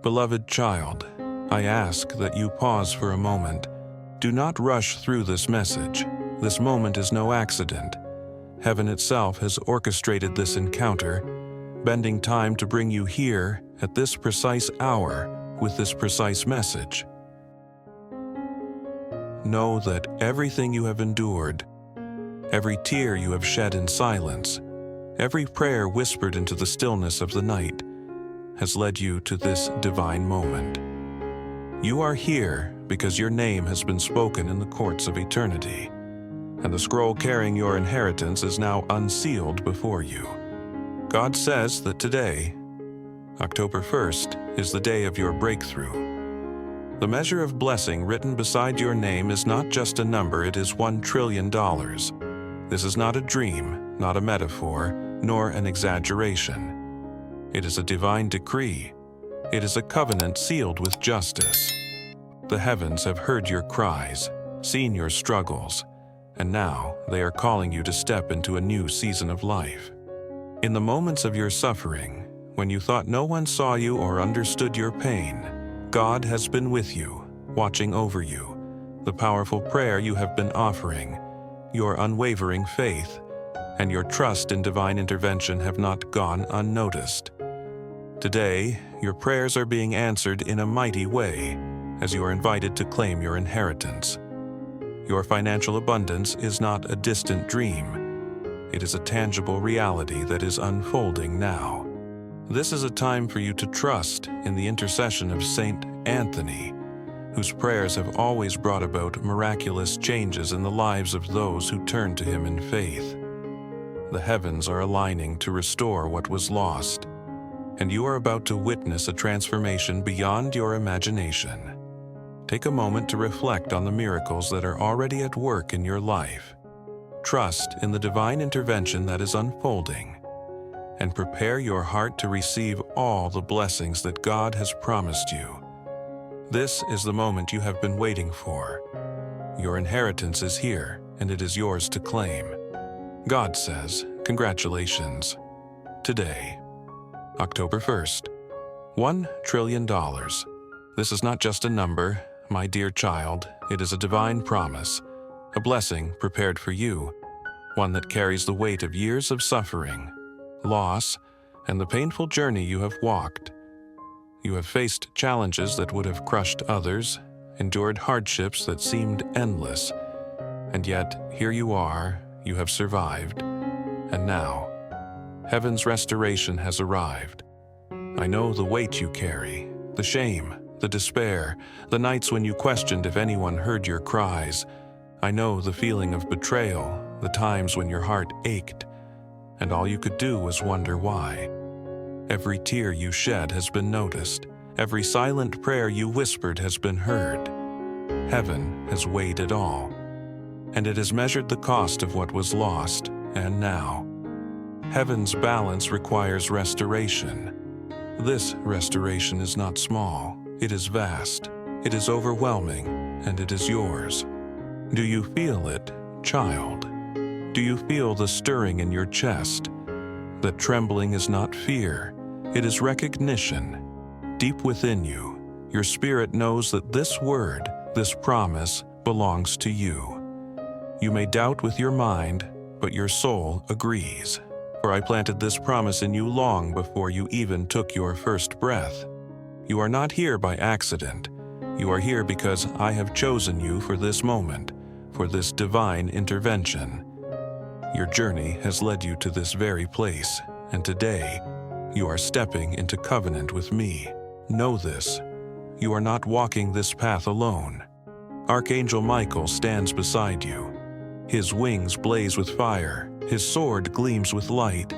Beloved child, I ask that you pause for a moment. Do not rush through this message. This moment is no accident. Heaven itself has orchestrated this encounter, bending time to bring you here at this precise hour with this precise message. Know that everything you have endured, every tear you have shed in silence, every prayer whispered into the stillness of the night, has led you to this divine moment. You are here because your name has been spoken in the courts of eternity, and the scroll carrying your inheritance is now unsealed before you. God says that today, October 1st, is the day of your breakthrough. The measure of blessing written beside your name is not just a number, it is $1 trillion. This is not a dream, not a metaphor, nor an exaggeration. It is a divine decree. It is a covenant sealed with justice. The heavens have heard your cries, seen your struggles, and now they are calling you to step into a new season of life. In the moments of your suffering, when you thought no one saw you or understood your pain, God has been with you, watching over you. The powerful prayer you have been offering, your unwavering faith, and your trust in divine intervention have not gone unnoticed. Today, your prayers are being answered in a mighty way as you are invited to claim your inheritance. Your financial abundance is not a distant dream. It is a tangible reality that is unfolding now. This is a time for you to trust in the intercession of St Anthony, whose prayers have always brought about miraculous changes in the lives of those who turn to him in faith. The heavens are aligning to restore what was lost, and you are about to witness a transformation beyond your imagination. Take a moment to reflect on the miracles that are already at work in your life. Trust in the divine intervention that is unfolding, and prepare your heart to receive all the blessings that God has promised you. This is the moment you have been waiting for. Your inheritance is here, and it is yours to claim. God says, congratulations. Today, October 1st, $1 trillion. This is not just a number, my dear child. It is a divine promise, a blessing prepared for you, one that carries the weight of years of suffering, loss, and the painful journey you have walked. You have faced challenges that would have crushed others, endured hardships that seemed endless, and yet here you are, you have survived, and now, heaven's restoration has arrived. I know the weight you carry, the shame, the despair, the nights when you questioned if anyone heard your cries. I know the feeling of betrayal, the times when your heart ached, and all you could do was wonder why. Every tear you shed has been noticed. Every silent prayer you whispered has been heard. Heaven has weighed it all, and it has measured the cost of what was lost, and now, heaven's balance requires restoration. This restoration is not small. It is vast. It is overwhelming, and it is yours. Do you feel it, child? Do you feel the stirring in your chest? That trembling is not fear, it is recognition. Deep within you, your spirit knows that this word, this promise, belongs to you. You may doubt with your mind, but your soul agrees. For I planted this promise in you long before you even took your first breath. You are not here by accident. You are here because I have chosen you for this moment, for this divine intervention. Your journey has led you to this very place, and today, you are stepping into covenant with me. Know this. You are not walking this path alone. Archangel Michael stands beside you. His wings blaze with fire. His sword gleams with light.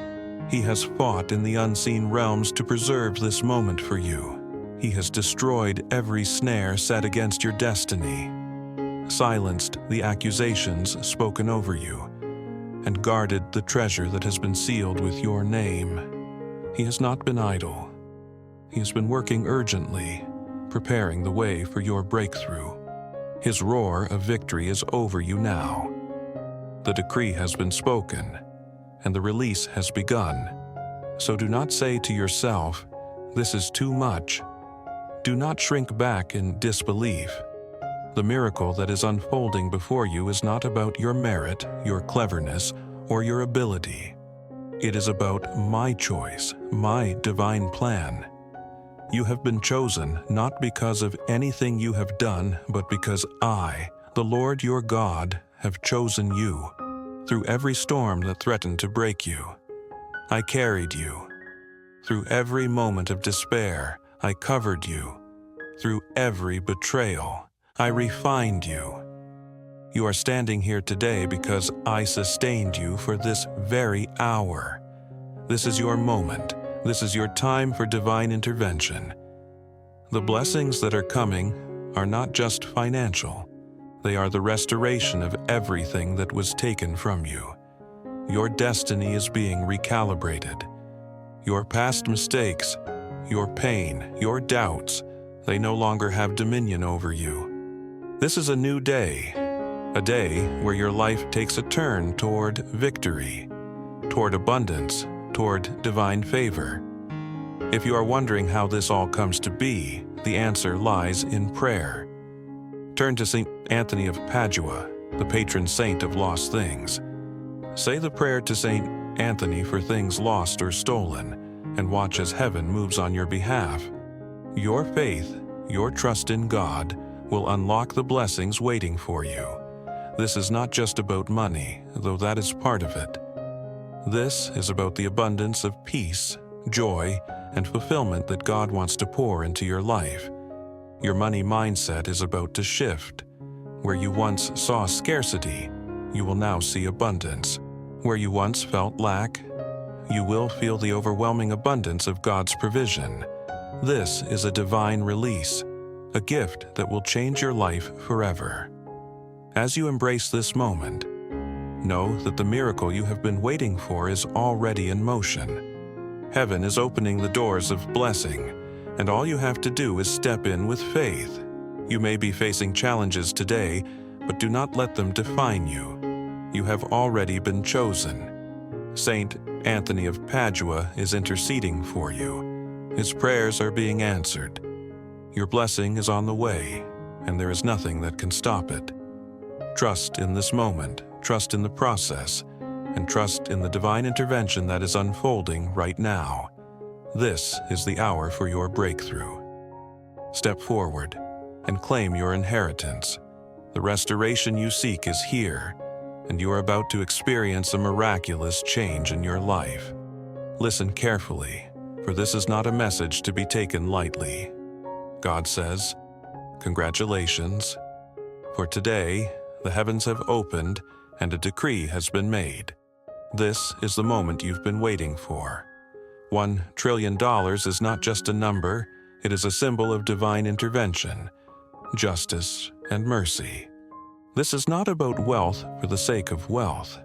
He has fought in the unseen realms to preserve this moment for you. He has destroyed every snare set against your destiny, silenced the accusations spoken over you, and guarded the treasure that has been sealed with your name. He has not been idle. He has been working urgently, preparing the way for your breakthrough. His roar of victory is over you now. The decree has been spoken, and the release has begun. So do not say to yourself, "This is too much." do not shrink back in disbelief. The miracle that is unfolding before you is not about your merit, your cleverness, or your ability. It is about my choice, my divine plan. You have been chosen not because of anything you have done, but because I, the Lord your God, have chosen you. Through every storm that threatened to break you, I carried you. Through every moment of despair, I covered you. Through every betrayal, I refined you. You are standing here today because I sustained you for this very hour. This is your moment. This is your time for divine intervention. The blessings that are coming are not just financial. They are the restoration of everything that was taken from you. Your destiny is being recalibrated. Your past mistakes, your pain, your doubts, they no longer have dominion over you. This is a new day, a day where your life takes a turn toward victory, toward abundance, toward divine favor. If you are wondering how this all comes to be, the answer lies in prayer. Turn to St Anthony of Padua, the patron saint of lost things. Say the prayer to St Anthony for things lost or stolen, and watch as heaven moves on your behalf. Your faith, your trust in God, will unlock the blessings waiting for you. This is not just about money, though that is part of it. This is about the abundance of peace, joy, and fulfillment that God wants to pour into your life. Your money mindset is about to shift. Where you once saw scarcity, you will now see abundance. Where you once felt lack, you will feel the overwhelming abundance of God's provision. This is a divine release, a gift that will change your life forever. As you embrace this moment, know that the miracle you have been waiting for is already in motion. Heaven is opening the doors of blessing, and all you have to do is step in with faith. You may be facing challenges today, but do not let them define you. You have already been chosen. St Anthony of Padua is interceding for you. His prayers are being answered. Your blessing is on the way, and there is nothing that can stop it. Trust in this moment, trust in the process, and trust in the divine intervention that is unfolding right now. This is the hour for your breakthrough. Step forward and claim your inheritance. The restoration you seek is here, and you are about to experience a miraculous change in your life. Listen carefully, for this is not a message to be taken lightly. God says, "Congratulations, for today the heavens have opened and a decree has been made. This is the moment you've been waiting for. $1 trillion is not just a number, it is a symbol of divine intervention, justice, and mercy. This is not about wealth for the sake of wealth,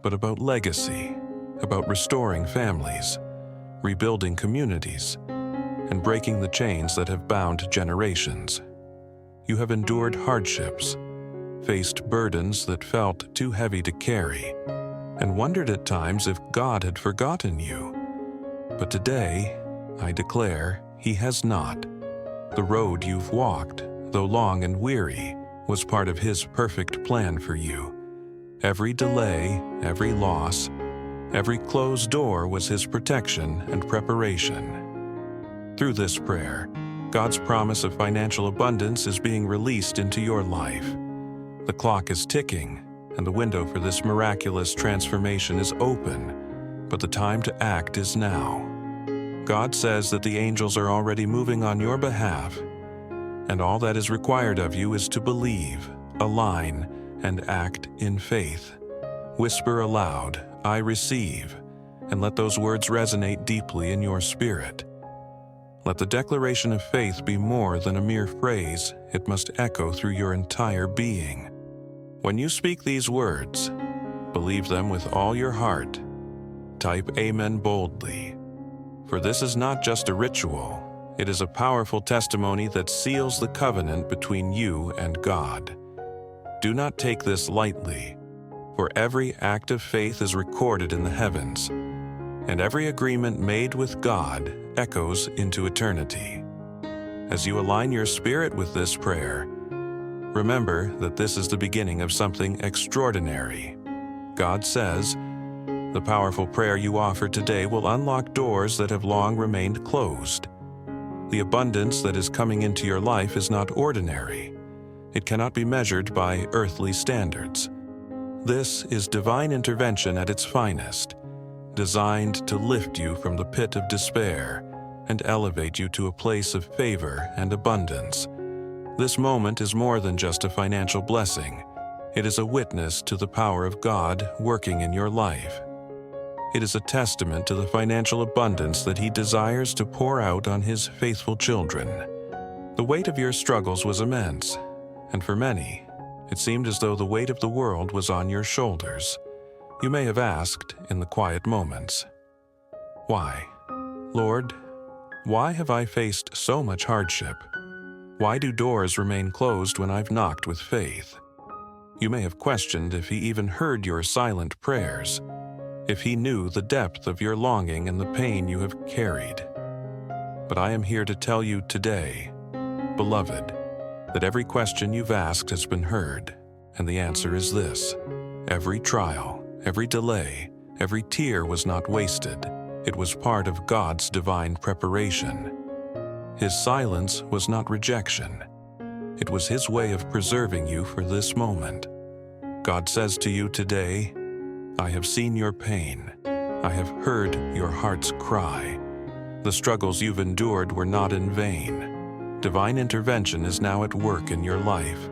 but about legacy, about restoring families, rebuilding communities, and breaking the chains that have bound generations. You have endured hardships, faced burdens that felt too heavy to carry, and wondered at times if God had forgotten you. But today, I declare, He has not. The road you've walked, though long and weary, was part of His perfect plan for you. Every delay, every loss, every closed door was His protection and preparation. Through this prayer, God's promise of financial abundance is being released into your life. The clock is ticking, and the window for this miraculous transformation is open, but the time to act is now. God says that the angels are already moving on your behalf, and all that is required of you is to believe, align, and act in faith. Whisper aloud, "I receive," and let those words resonate deeply in your spirit. Let the declaration of faith be more than a mere phrase, it must echo through your entire being. When you speak these words, believe them with all your heart. Type Amen boldly. For this is not just a ritual, it is a powerful testimony that seals the covenant between you and God. Do not take this lightly, for every act of faith is recorded in the heavens, and every agreement made with God echoes into eternity. as you align your spirit with this prayer, remember that this is the beginning of something extraordinary. God says, the powerful prayer you offer today will unlock doors that have long remained closed. The abundance that is coming into your life is not ordinary. It cannot be measured by earthly standards. This is divine intervention at its finest, designed to lift you from the pit of despair and elevate you to a place of favor and abundance. This moment is more than just a financial blessing. It is a witness to the power of God working in your life. It is a testament to the financial abundance that He desires to pour out on His faithful children. The weight of your struggles was immense, and for many, it seemed as though the weight of the world was on your shoulders. You may have asked in the quiet moments, "Why? Lord, why have I faced so much hardship? Why do doors remain closed when I've knocked with faith?" You may have questioned if He even heard your silent prayers, if He knew the depth of your longing and the pain you have carried. But I am here to tell you today, beloved, that every question you've asked has been heard, and the answer is this: every trial, every delay, every tear was not wasted. It was part of God's divine preparation. His silence was not rejection. It was His way of preserving you for this moment. God says to you today, I have seen your pain. I have heard your heart's cry. The struggles you've endured were not in vain. Divine intervention is now at work in your life,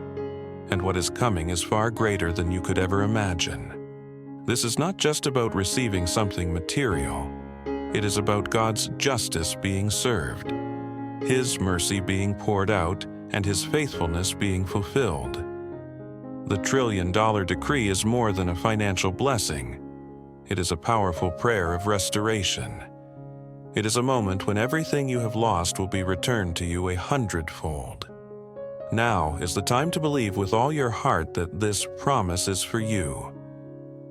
and what is coming is far greater than you could ever imagine. This is not just about receiving something material. It is about God's justice being served, His mercy being poured out, and His faithfulness being fulfilled. The $1 trillion decree is more than a financial blessing. It is a powerful prayer of restoration. It is a moment when everything you have lost will be returned to you 100-fold. Now is the time to believe with all your heart that this promise is for you.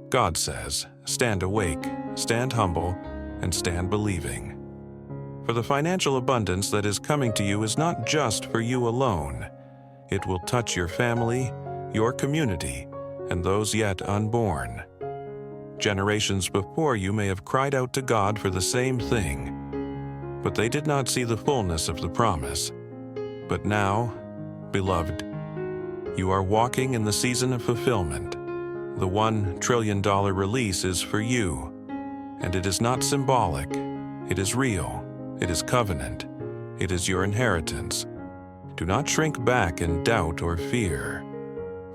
God says, stand awake, stand humble, and stand believing. For the financial abundance that is coming to you is not just for you alone. It will touch your family, your community, and those yet unborn. Generations before you may have cried out to God for the same thing, but they did not see the fullness of the promise. But now, beloved, you are walking in the season of fulfillment. The $1 trillion release is for you, and it is not symbolic. It is real. It is covenant. It is your inheritance. Do not shrink back in doubt or fear,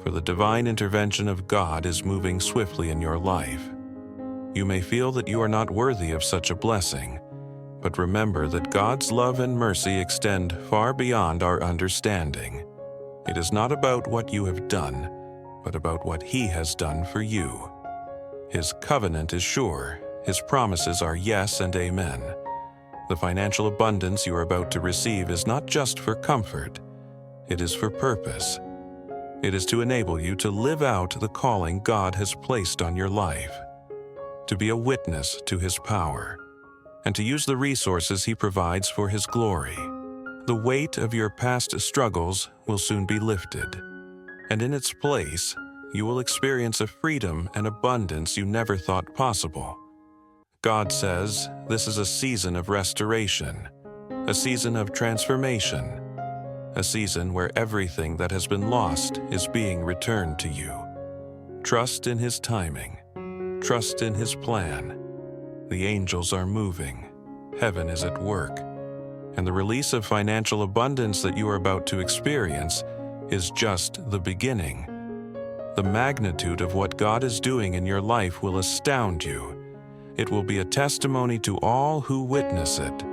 for the divine intervention of God is moving swiftly in your life. You may feel that you are not worthy of such a blessing, but remember that God's love and mercy extend far beyond our understanding. It is not about what you have done, but about what He has done for you. His covenant is sure. His promises are yes and amen. The financial abundance you are about to receive is not just for comfort. It is for purpose. It is to enable you to live out the calling God has placed on your life, to be a witness to His power, and to use the resources He provides for His glory. The weight of your past struggles will soon be lifted, and in its place, you will experience a freedom and abundance you never thought possible. God says this is a season of restoration, a season of transformation, a season where everything that has been lost is being returned to you. Trust in His timing. Trust in His plan. The angels are moving. Heaven is at work. And the release of financial abundance that you are about to experience is just the beginning. The magnitude of what God is doing in your life will astound you. It will be a testimony to all who witness it.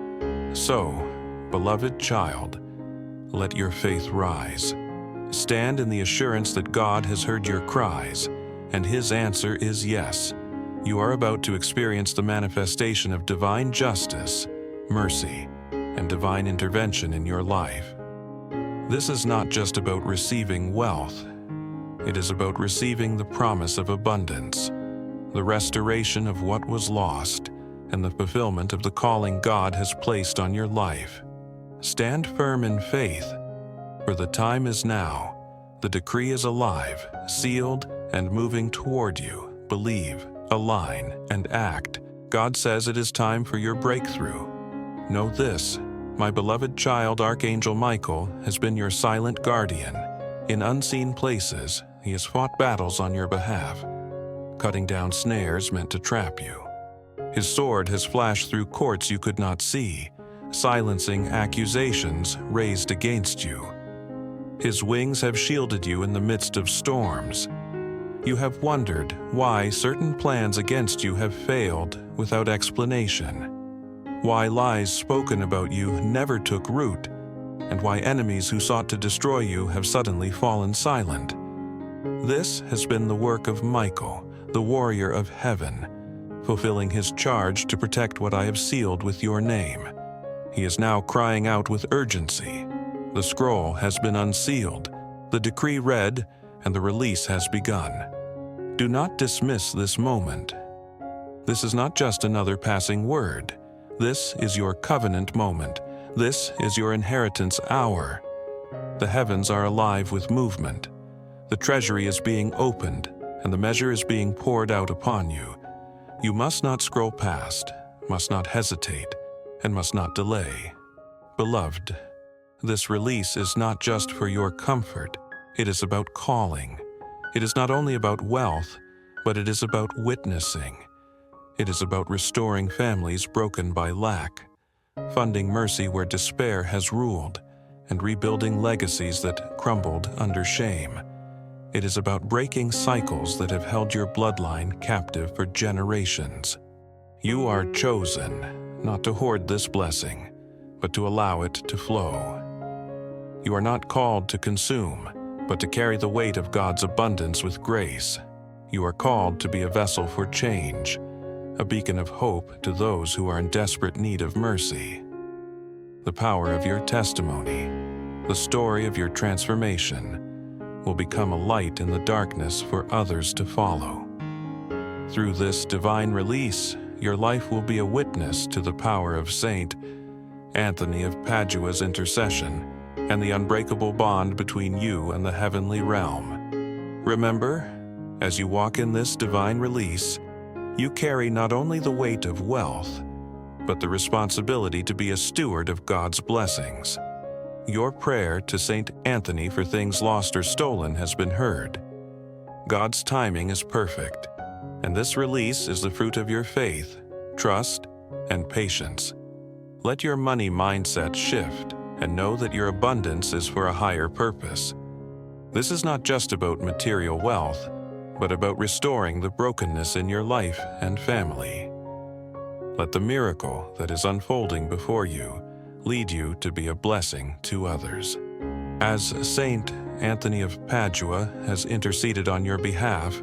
So, beloved child, let your faith rise. Stand in the assurance that God has heard your cries, and His answer is yes. You are about to experience the manifestation of divine justice, mercy, and divine intervention in your life. This is not just about receiving wealth. It is about receiving the promise of abundance, the restoration of what was lost, and the fulfillment of the calling God has placed on your life. Stand firm in faith, for the time is now. The decree is alive, sealed, and moving toward you. Believe, align, and act. God says it is time for your breakthrough. Know this, my beloved child, Archangel Michael, has been your silent guardian. In unseen places, he has fought battles on your behalf, cutting down snares meant to trap you. His sword has flashed through courts you could not see, silencing accusations raised against you. His wings have shielded you in the midst of storms. You have wondered why certain plans against you have failed without explanation, why lies spoken about you never took root, and why enemies who sought to destroy you have suddenly fallen silent. This has been the work of Michael, the warrior of heaven, fulfilling his charge to protect what I have sealed with your name. He is now crying out with urgency. The scroll has been unsealed, the decree read, and the release has begun. Do not dismiss this moment. This is not just another passing word. This is your covenant moment. This is your inheritance hour. The heavens are alive with movement. The treasury is being opened, and the measure is being poured out upon you. You must not scroll past, must not hesitate, and must not delay. Beloved, this release is not just for your comfort. It is about calling. It is not only about wealth, but it is about witnessing. It is about restoring families broken by lack, funding mercy where despair has ruled, and rebuilding legacies that crumbled under shame. It is about breaking cycles that have held your bloodline captive for generations. You are chosen not to hoard this blessing, but to allow it to flow. You are not called to consume, but to carry the weight of God's abundance with grace. You are called to be a vessel for change, a beacon of hope to those who are in desperate need of mercy. The power of your testimony, the story of your transformation, will become a light in the darkness for others to follow. Through this divine release, your life will be a witness to the power of St. Anthony of Padua's intercession and the unbreakable bond between you and the heavenly realm. Remember, as you walk in this divine release, you carry not only the weight of wealth, but the responsibility to be a steward of God's blessings. Your prayer to St. Anthony for things lost or stolen has been heard. God's timing is perfect, and this release is the fruit of your faith, trust, and patience. Let your money mindset shift and know that your abundance is for a higher purpose. This is not just about material wealth, but about restoring the brokenness in your life and family. Let the miracle that is unfolding before you lead you to be a blessing to others. As St. Anthony of Padua has interceded on your behalf,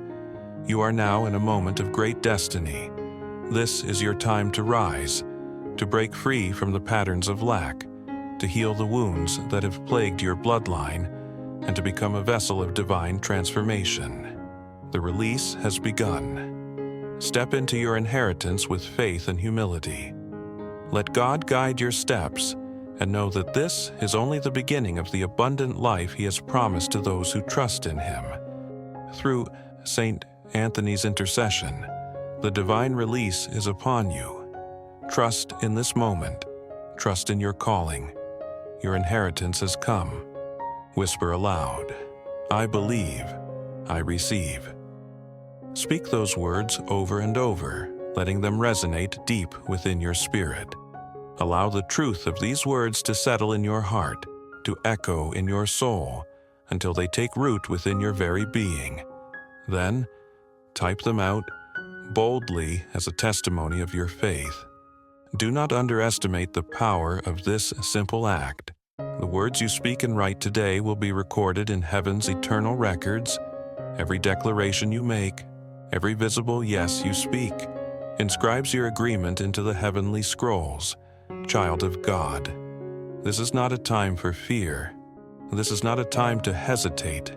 you are now in a moment of great destiny. This is your time to rise, to break free from the patterns of lack, to heal the wounds that have plagued your bloodline, and to become a vessel of divine transformation. The release has begun. Step into your inheritance with faith and humility. Let God guide your steps, and know that this is only the beginning of the abundant life He has promised to those who trust in Him. Through St. Anthony's intercession, the divine release is upon you. Trust in this moment. Trust in your calling. Your inheritance has come. Whisper aloud, I believe, I receive. Speak those words over and over, letting them resonate deep within your spirit. Allow the truth of these words to settle in your heart, to echo in your soul, until they take root within your very being. Then, type them out boldly as a testimony of your faith. Do not underestimate the power of this simple act. The words you speak and write today will be recorded in heaven's eternal records. Every declaration you make, every visible yes you speak, inscribes your agreement into the heavenly scrolls. Child of God, this is not a time for fear. This is not a time to hesitate.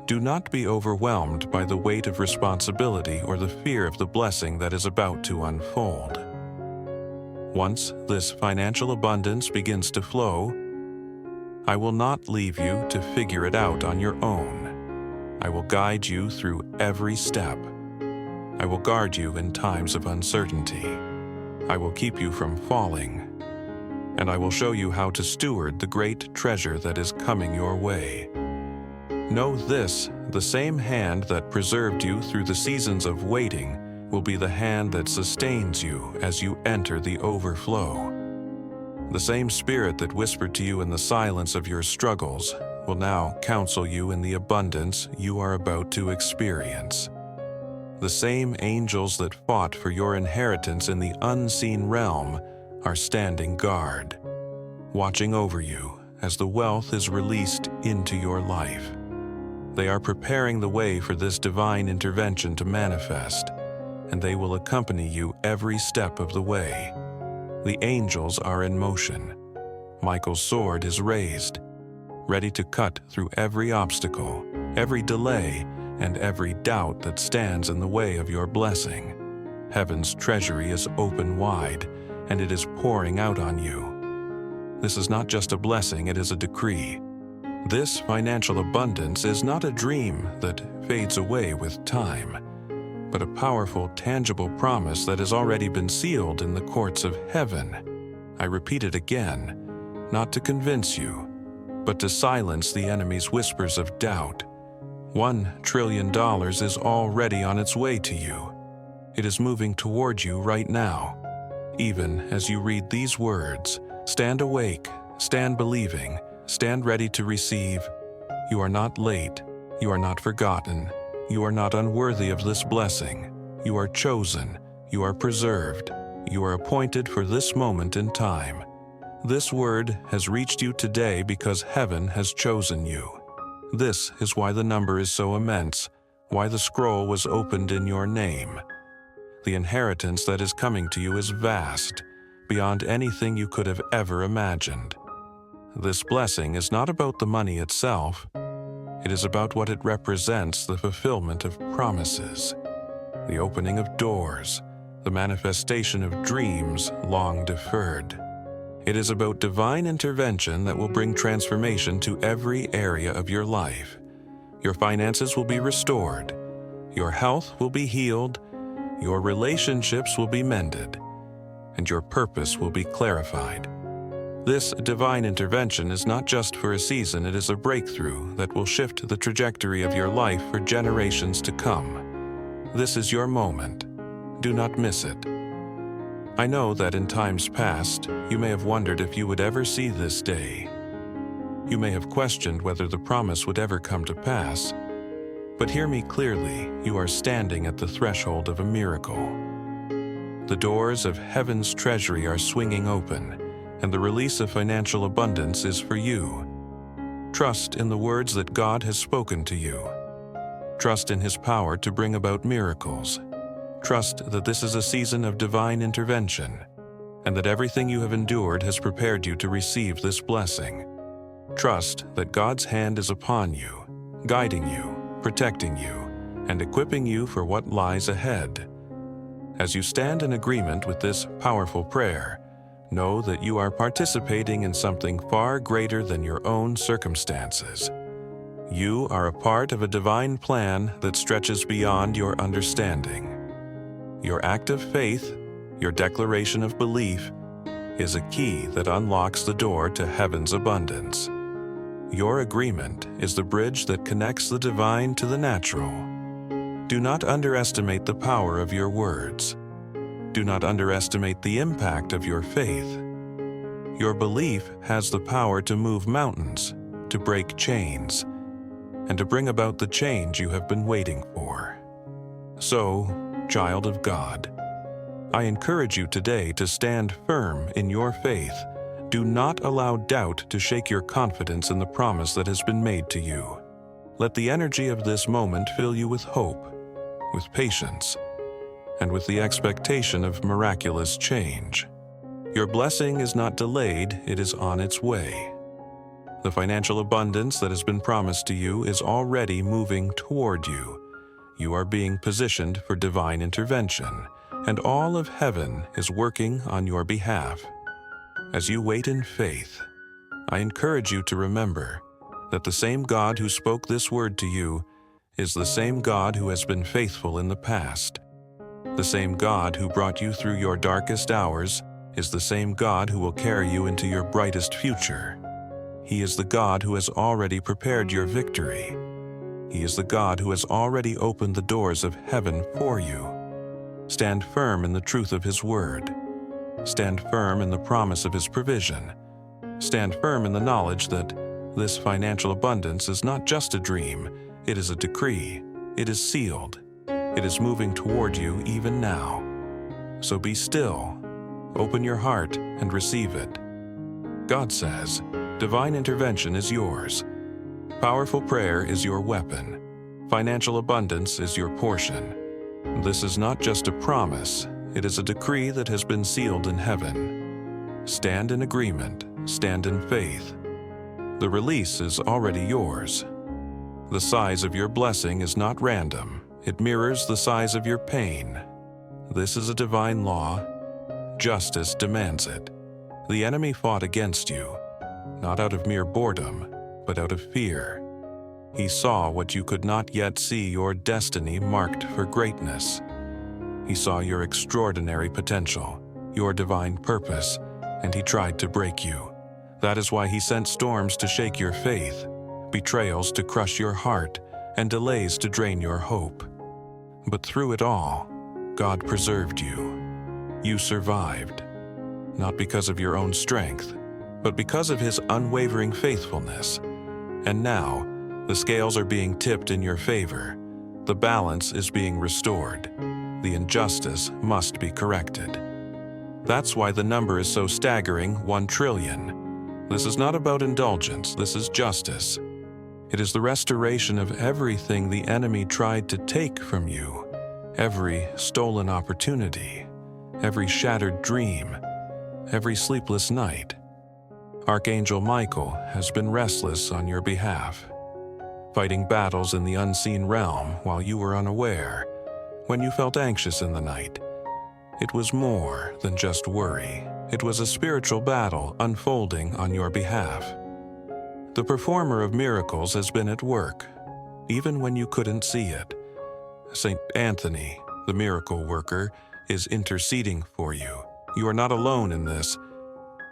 Do not be overwhelmed by the weight of responsibility or the fear of the blessing that is about to unfold. Once this financial abundance begins to flow, I will not leave you to figure it out on your own. I will guide you through every step. I will guard you in times of uncertainty. I will keep you from falling. And I will show you how to steward the great treasure that is coming your way. Know this, the same hand that preserved you through the seasons of waiting will be the hand that sustains you as you enter the overflow. The same Spirit that whispered to you in the silence of your struggles will now counsel you in the abundance you are about to experience. The same angels that fought for your inheritance in the unseen realm are standing guard, watching over you as the wealth is released into your life. They are preparing the way for this divine intervention to manifest, and they will accompany you every step of the way. The angels are in motion. Michael's sword is raised, ready to cut through every obstacle, every delay, and every doubt that stands in the way of your blessing. Heaven's treasury is open wide, and it is pouring out on you. This is not just a blessing, it is a decree. This financial abundance is not a dream that fades away with time, but a powerful, tangible promise that has already been sealed in the courts of heaven. I repeat it again, not to convince you, but to silence the enemy's whispers of doubt. $1 trillion is already on its way to you. It is moving toward you right now. Even as you read these words, stand awake, stand believing, stand ready to receive. You are not late. You are not forgotten. You are not unworthy of this blessing. You are chosen. You are preserved. You are appointed for this moment in time. This word has reached you today because heaven has chosen you. This is why the number is so immense, why the scroll was opened in your name. The inheritance that is coming to you is vast, beyond anything you could have ever imagined. This blessing is not about the money itself. It is about what it represents, the fulfillment of promises, the opening of doors, the manifestation of dreams long deferred. It is about divine intervention that will bring transformation to every area of your life. Your finances will be restored. Your health will be healed. Your relationships will be mended. And your purpose will be clarified. This divine intervention is not just for a season, it is a breakthrough that will shift the trajectory of your life for generations to come. This is your moment. Do not miss it. I know that in times past, you may have wondered if you would ever see this day. You may have questioned whether the promise would ever come to pass. But hear me clearly, you are standing at the threshold of a miracle. The doors of heaven's treasury are swinging open, and the release of financial abundance is for you. Trust in the words that God has spoken to you. Trust in His power to bring about miracles. Trust that this is a season of divine intervention, and that everything you have endured has prepared you to receive this blessing. Trust that God's hand is upon you, guiding you, protecting you, and equipping you for what lies ahead. As you stand in agreement with this powerful prayer, know that you are participating in something far greater than your own circumstances. You are a part of a divine plan that stretches beyond your understanding. Your act of faith, your declaration of belief, is a key that unlocks the door to heaven's abundance. Your agreement is the bridge that connects the divine to the natural. Do not underestimate the power of your words. Do not underestimate the impact of your faith. Your belief has the power to move mountains, to break chains, and to bring about the change you have been waiting for. So, child of God, I encourage you today to stand firm in your faith. Do not allow doubt to shake your confidence in the promise that has been made to you. Let the energy of this moment fill you with hope, with patience, and with the expectation of miraculous change. Your blessing is not delayed, it is on its way. The financial abundance that has been promised to you is already moving toward you. You are being positioned for divine intervention, and all of heaven is working on your behalf. As you wait in faith, I encourage you to remember that the same God who spoke this word to you is the same God who has been faithful in the past. The same God who brought you through your darkest hours is the same God who will carry you into your brightest future. He is the God who has already prepared your victory. He is the God who has already opened the doors of heaven for you. Stand firm in the truth of His word. Stand firm in the promise of His provision. Stand firm in the knowledge that this financial abundance is not just a dream, it is a decree. It is sealed. It is moving toward you even now. So be still, open your heart, and receive it. God says, divine intervention is yours. Powerful prayer is your weapon. Financial abundance is your portion. This is not just a promise, it is a decree that has been sealed in heaven. Stand in agreement, stand in faith. The release is already yours. The size of your blessing is not random. It mirrors the size of your pain. This is a divine law. Justice demands it. The enemy fought against you, not out of mere boredom, but out of fear. He saw what you could not yet see, your destiny marked for greatness. He saw your extraordinary potential, your divine purpose, and he tried to break you. That is why he sent storms to shake your faith, betrayals to crush your heart, and delays to drain your hope. But through it all, God preserved you. You survived, not because of your own strength, but because of His unwavering faithfulness. And now, the scales are being tipped in your favor. The balance is being restored. The injustice must be corrected. That's why the number is so staggering, 1 trillion. This is not about indulgence, this is justice. It is the restoration of everything the enemy tried to take from you, every stolen opportunity, every shattered dream, every sleepless night. Archangel Michael has been restless on your behalf, fighting battles in the unseen realm while you were unaware. When you felt anxious in the night, it was more than just worry. It was a spiritual battle unfolding on your behalf. The performer of miracles has been at work, even when you couldn't see it. St. Anthony, the miracle worker, is interceding for you. You are not alone in this.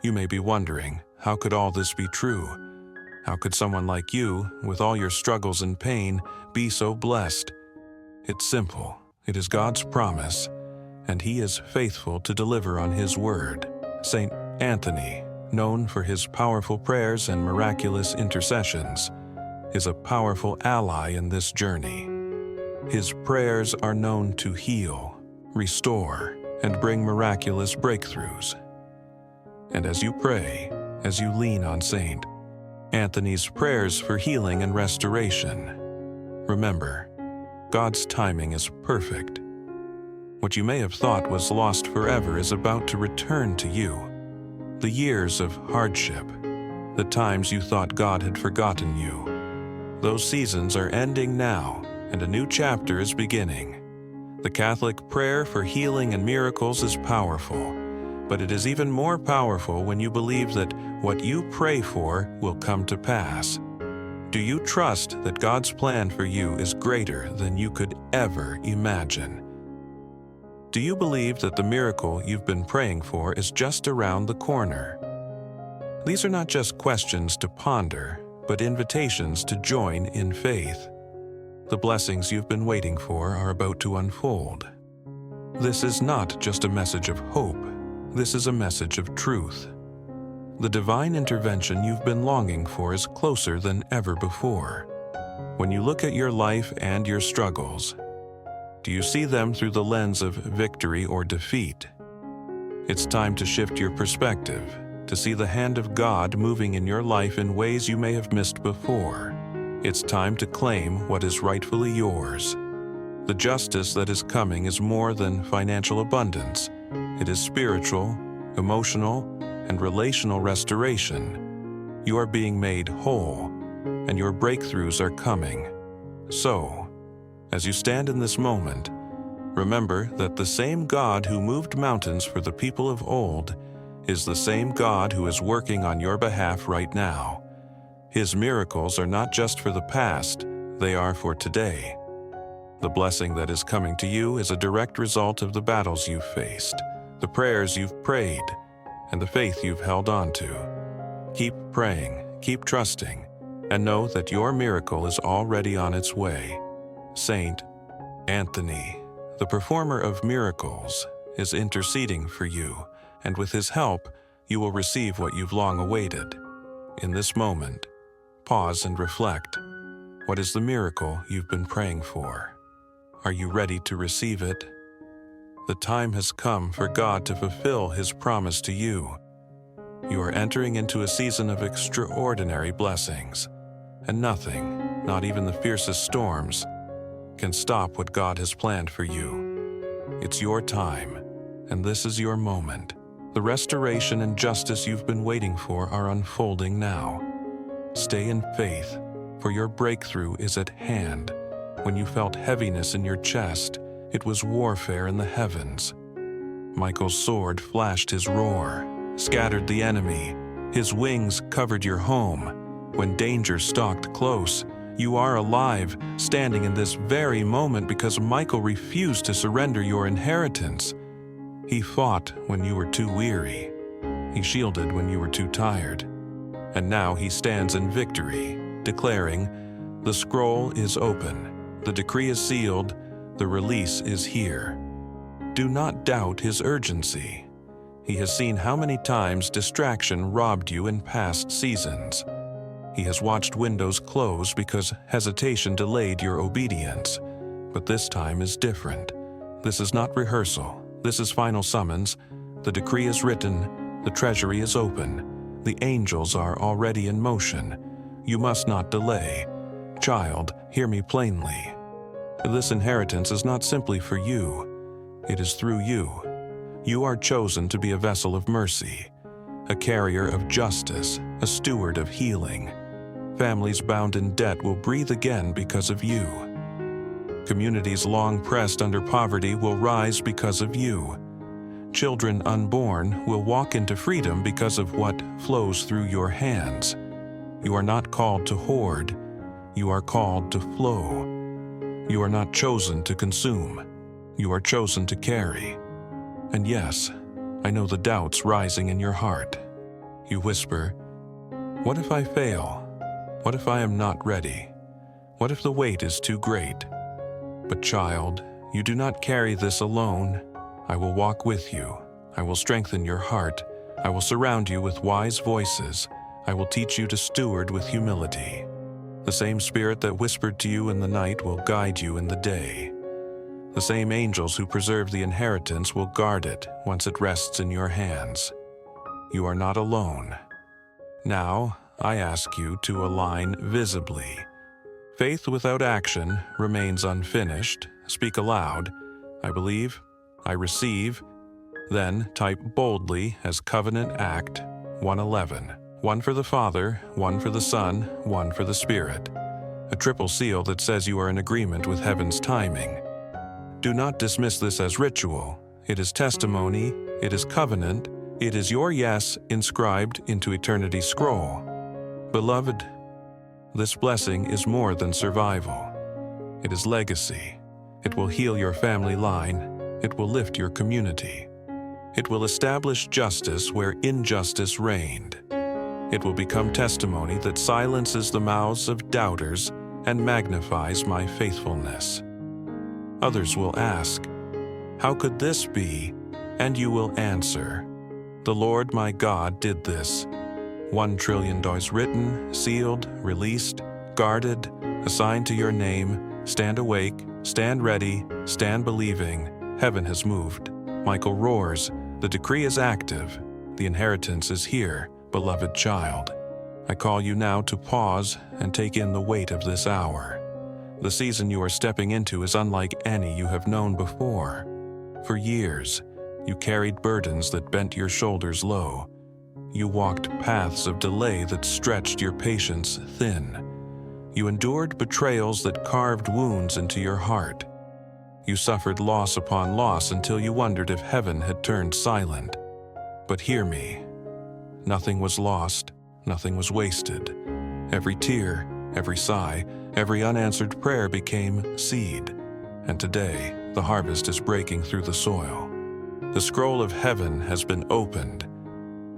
You may be wondering, how could all this be true? How could someone like you, with all your struggles and pain, be so blessed? It's simple. It is God's promise, and He is faithful to deliver on His word. St. Anthony, known for his powerful prayers and miraculous intercessions, is a powerful ally in this journey. His prayers are known to heal, restore, and bring miraculous breakthroughs. And as you pray, as you lean on St. Anthony's prayers for healing and restoration, remember, God's timing is perfect. What you may have thought was lost forever is about to return to you. The years of hardship, the times you thought God had forgotten you, those seasons are ending now, and a new chapter is beginning. The Catholic prayer for healing and miracles is powerful, but it is even more powerful when you believe that what you pray for will come to pass. Do you trust that God's plan for you is greater than you could ever imagine? Do you believe that the miracle you've been praying for is just around the corner? These are not just questions to ponder, but invitations to join in faith. The blessings you've been waiting for are about to unfold. This is not just a message of hope, this is a message of truth. The divine intervention you've been longing for is closer than ever before. When you look at your life and your struggles, do you see them through the lens of victory or defeat? It's time to shift your perspective, to see the hand of God moving in your life in ways you may have missed before. It's time to claim what is rightfully yours. The justice that is coming is more than financial abundance. It is spiritual, emotional, and relational restoration. You are being made whole, and your breakthroughs are coming. So, as you stand in this moment, remember that the same God who moved mountains for the people of old is the same God who is working on your behalf right now. His miracles are not just for the past, they are for today. The blessing that is coming to you is a direct result of the battles you've faced, the prayers you've prayed, and the faith you've held on to. Keep praying, keep trusting, and know that your miracle is already on its way. St Anthony, the performer of miracles, is interceding for you, and with his help, you will receive what you've long awaited. In this moment, pause and reflect. What is the miracle you've been praying for? Are you ready to receive it? The time has come for God to fulfill His promise to you. You are entering into a season of extraordinary blessings, and nothing, not even the fiercest storms, can stop what God has planned for you. It's your time, and this is your moment. The restoration and justice you've been waiting for are unfolding now. Stay in faith, for your breakthrough is at hand. When you felt heaviness in your chest, it was warfare in the heavens. Michael's sword flashed his roar, scattered the enemy. His wings covered your home. When danger stalked close, you are alive, standing in this very moment because Michael refused to surrender your inheritance. He fought when you were too weary. He shielded when you were too tired. And now he stands in victory, declaring, "The scroll is open. The decree is sealed, the release is here." Do not doubt his urgency. He has seen how many times distraction robbed you in past seasons. He has watched windows close because hesitation delayed your obedience. But this time is different. This is not rehearsal. This is final summons. The decree is written. The treasury is open. The angels are already in motion. You must not delay. Child, hear me plainly. This inheritance is not simply for you. It is through you. You are chosen to be a vessel of mercy, a carrier of justice, a steward of healing. Families bound in debt will breathe again because of you. Communities long pressed under poverty will rise because of you. Children unborn will walk into freedom because of what flows through your hands. You are not called to hoard. You are called to flow. You are not chosen to consume. You are chosen to carry. And yes, I know the doubts rising in your heart. You whisper, "What if I fail? What if I am not ready? What if the weight is too great?" But child, you do not carry this alone. I will walk with you. I will strengthen your heart. I will surround you with wise voices. I will teach you to steward with humility. The same Spirit that whispered to you in the night will guide you in the day. The same angels who preserve the inheritance will guard it once it rests in your hands. You are not alone. Now, I ask you to align visibly. Faith without action remains unfinished. Speak aloud, "I believe, I receive." Then type boldly as Covenant Act 111. One for the Father, one for the Son, one for the Spirit. A triple seal that says you are in agreement with heaven's timing. Do not dismiss this as ritual. It is testimony, it is covenant, it is your yes inscribed into eternity's scroll. Beloved, this blessing is more than survival. It is legacy. It will heal your family line. It will lift your community. It will establish justice where injustice reigned. It will become testimony that silences the mouths of doubters and magnifies my faithfulness. Others will ask, "How could this be?" And you will answer, "The Lord my God did this." $1 trillion written, sealed, released, guarded, assigned to your name. Stand awake, stand ready, stand believing. Heaven has moved. Michael roars, "The decree is active. The inheritance is here, beloved child." I call you now to pause and take in the weight of this hour. The season you are stepping into is unlike any you have known before. For years, you carried burdens that bent your shoulders low. You walked paths of delay that stretched your patience thin. You endured betrayals that carved wounds into your heart. You suffered loss upon loss until you wondered if heaven had turned silent. But hear me. Nothing was lost, nothing was wasted. Every tear, every sigh, every unanswered prayer became seed. And today, the harvest is breaking through the soil. The scroll of heaven has been opened,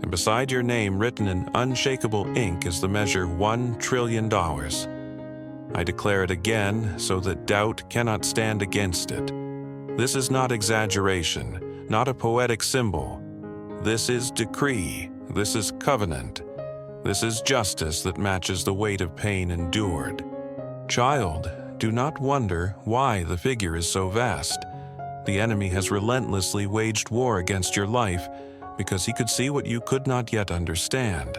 and beside your name written in unshakable ink is the measure $1 trillion. I declare it again so that doubt cannot stand against it. This is not exaggeration, not a poetic symbol. This is decree, this is covenant, this is justice that matches the weight of pain endured. Child, do not wonder why the figure is so vast. The enemy has relentlessly waged war against your life because he could see what you could not yet understand.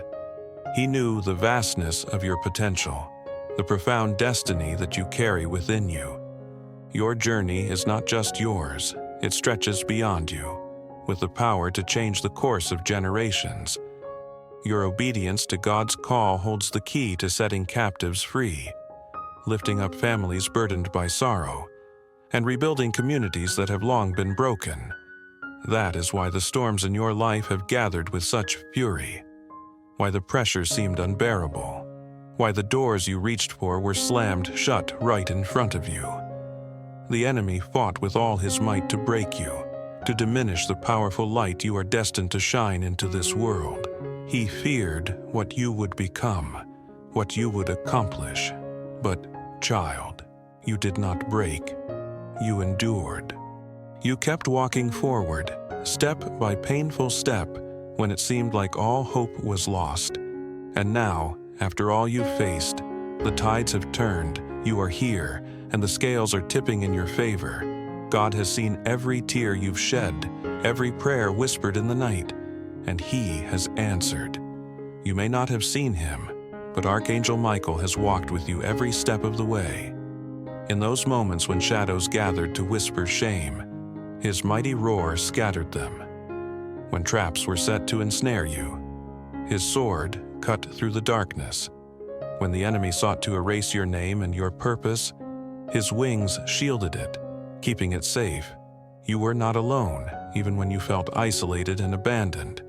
He knew the vastness of your potential, the profound destiny that you carry within you. Your journey is not just yours, it stretches beyond you, with the power to change the course of generations. Your obedience to God's call holds the key to setting captives free, lifting up families burdened by sorrow, and rebuilding communities that have long been broken. That is why the storms in your life have gathered with such fury, why the pressure seemed unbearable, why the doors you reached for were slammed shut right in front of you. The enemy fought with all his might to break you, to diminish the powerful light you are destined to shine into this world. He feared what you would become, what you would accomplish. But, child, you did not break. You endured. You kept walking forward, step by painful step, when it seemed like all hope was lost. And now, after all you've faced, the tides have turned, you are here, and the scales are tipping in your favor. God has seen every tear you've shed, every prayer whispered in the night, and He has answered. You may not have seen Him, but Archangel Michael has walked with you every step of the way. In those moments when shadows gathered to whisper shame, His mighty roar scattered them. When traps were set to ensnare you, His sword cut through the darkness. When the enemy sought to erase your name and your purpose, His wings shielded it, keeping it safe. You were not alone, even when you felt isolated and abandoned.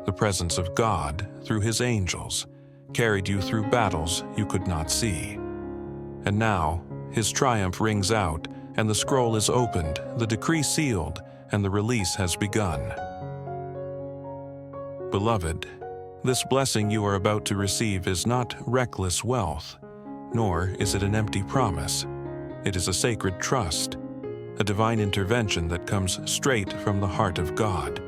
The presence of God, through His angels, carried you through battles you could not see. And now, His triumph rings out, and the scroll is opened, the decree sealed, and the release has begun. Beloved, this blessing you are about to receive is not reckless wealth, nor is it an empty promise. It is a sacred trust, a divine intervention that comes straight from the heart of God.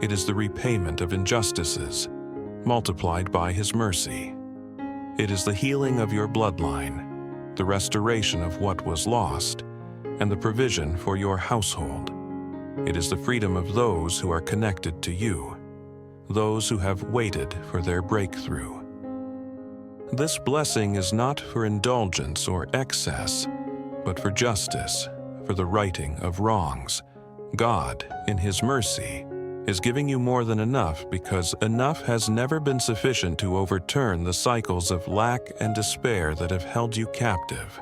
It is the repayment of injustices, multiplied by His mercy. It is the healing of your bloodline, the restoration of what was lost, and the provision for your household. It is the freedom of those who are connected to you, those who have waited for their breakthrough. This blessing is not for indulgence or excess, but for justice, for the righting of wrongs. God, in His mercy, is giving you more than enough because enough has never been sufficient to overturn the cycles of lack and despair that have held you captive.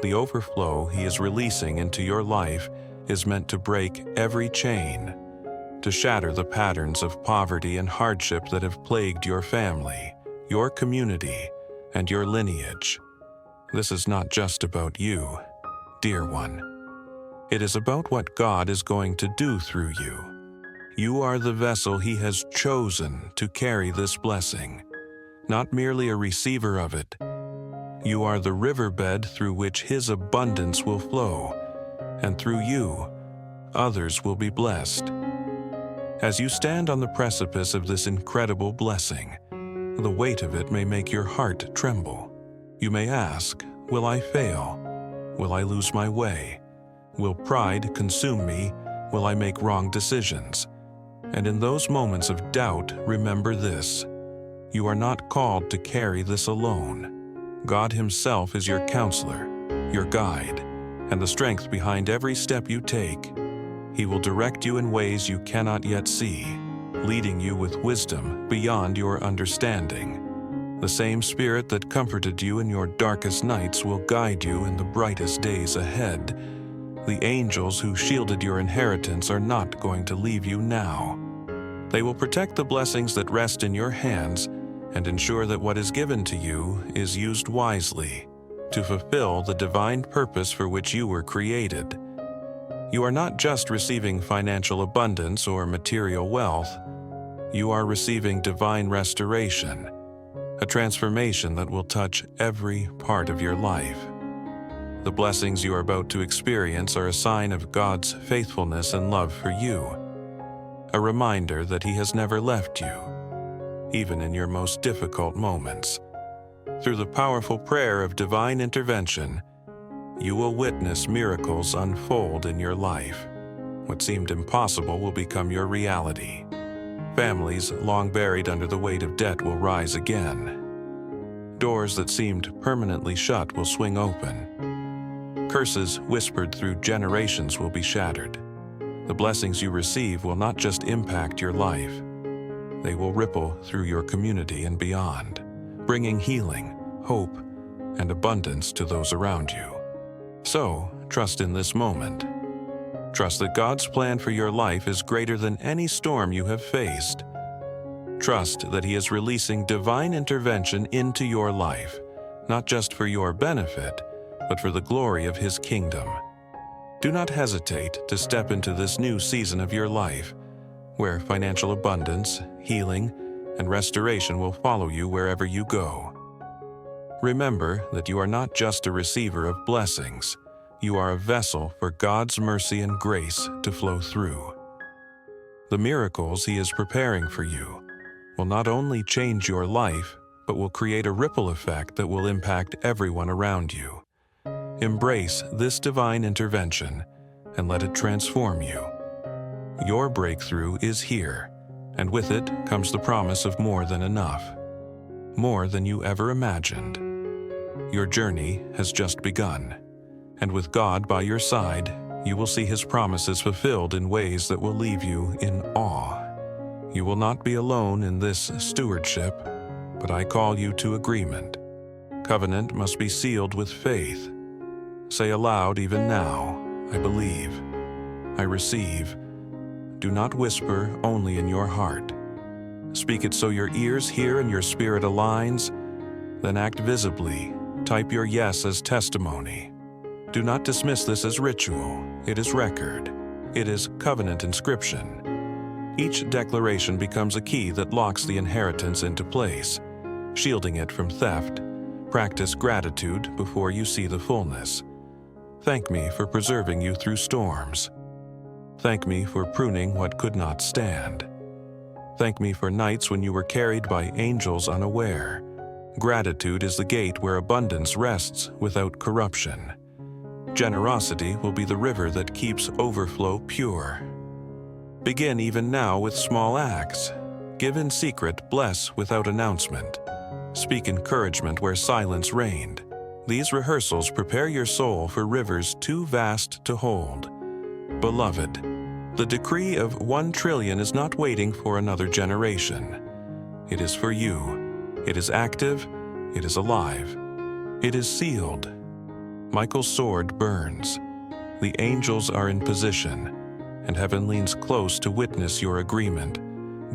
The overflow He is releasing into your life is meant to break every chain, to shatter the patterns of poverty and hardship that have plagued your family, your community, and your lineage. This is not just about you, dear one. It is about what God is going to do through you. You are the vessel He has chosen to carry this blessing, not merely a receiver of it. You are the riverbed through which His abundance will flow, and through you, others will be blessed. As you stand on the precipice of this incredible blessing, the weight of it may make your heart tremble. You may ask, will I fail? Will I lose my way? Will pride consume me? Will I make wrong decisions? And in those moments of doubt, remember this: you are not called to carry this alone. God Himself is your counselor, your guide, and the strength behind every step you take. He will direct you in ways you cannot yet see, leading you with wisdom beyond your understanding. The same Spirit that comforted you in your darkest nights will guide you in the brightest days ahead. The angels who shielded your inheritance are not going to leave you now. They will protect the blessings that rest in your hands and ensure that what is given to you is used wisely to fulfill the divine purpose for which you were created. You are not just receiving financial abundance or material wealth. You are receiving divine restoration, a transformation that will touch every part of your life. The blessings you are about to experience are a sign of God's faithfulness and love for you, a reminder that He has never left you, even in your most difficult moments. Through the powerful prayer of divine intervention, you will witness miracles unfold in your life. What seemed impossible will become your reality. Families long buried under the weight of debt will rise again. Doors that seemed permanently shut will swing open. Curses whispered through generations will be shattered. The blessings you receive will not just impact your life. They will ripple through your community and beyond, bringing healing, hope, and abundance to those around you. So, trust in this moment. Trust that God's plan for your life is greater than any storm you have faced. Trust that He is releasing divine intervention into your life, not just for your benefit, but for the glory of His kingdom. Do not hesitate to step into this new season of your life, where financial abundance, healing, and restoration will follow you wherever you go. Remember that you are not just a receiver of blessings. You are a vessel for God's mercy and grace to flow through. The miracles He is preparing for you will not only change your life, but will create a ripple effect that will impact everyone around you. Embrace this divine intervention and let it transform you. Your breakthrough is here, and with it comes the promise of more than enough, more than you ever imagined. Your journey has just begun, and with God by your side, you will see His promises fulfilled in ways that will leave you in awe. You will not be alone in this stewardship, but I call you to agreement. Covenant must be sealed with faith. Say aloud even now, I believe, I receive. Do not whisper only in your heart. Speak it so your ears hear and your spirit aligns. Then act visibly. Type your yes as testimony. Do not dismiss this as ritual. It is record. It is covenant inscription. Each declaration becomes a key that locks the inheritance into place, shielding it from theft. Practice gratitude before you see the fullness. Thank me for preserving you through storms. Thank me for pruning what could not stand. Thank me for nights when you were carried by angels unaware. Gratitude is the gate where abundance rests without corruption. Generosity will be the river that keeps overflow pure. Begin even now with small acts. Give in secret, bless without announcement. Speak encouragement where silence reigned. These rehearsals prepare your soul for rivers too vast to hold. Beloved, the decree of 1 trillion is not waiting for another generation. It is for you. It is active. It is alive. It is sealed. Michael's sword burns. The angels are in position, and heaven leans close to witness your agreement.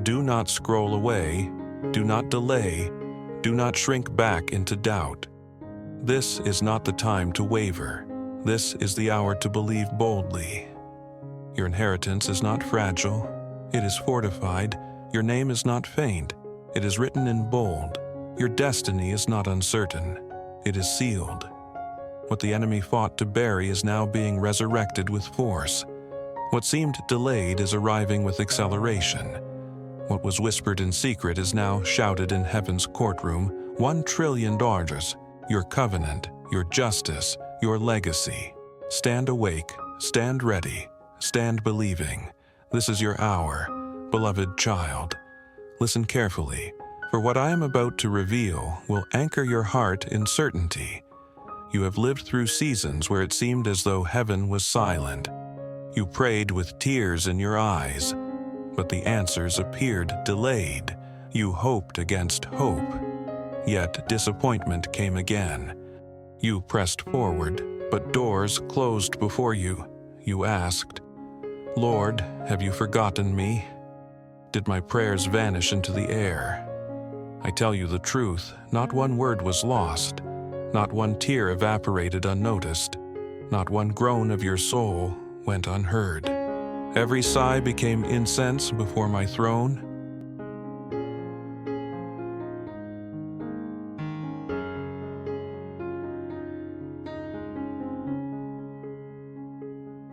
Do not scroll away. Do not delay. Do not shrink back into doubt. This is not the time to waver. This is the hour to believe boldly. Your inheritance is not fragile. It is fortified. Your name is not faint. It is written in bold. Your destiny is not uncertain. It is sealed. What the enemy fought to bury is now being resurrected with force. What seemed delayed is arriving with acceleration. What was whispered in secret is now shouted in heaven's courtroom. $1 trillion. Your covenant, your justice, your legacy. Stand awake, stand ready, stand believing. This is your hour, beloved child. Listen carefully, for what I am about to reveal will anchor your heart in certainty. You have lived through seasons where it seemed as though heaven was silent. You prayed with tears in your eyes, but the answers appeared delayed. You hoped against hope, yet disappointment came again. You pressed forward, but doors closed before you. You asked, Lord, have you forgotten me? did my prayers vanish into the air. I tell you the truth, not one word was lost, not one tear evaporated unnoticed, not one groan of your soul went unheard. Every sigh became incense before my throne,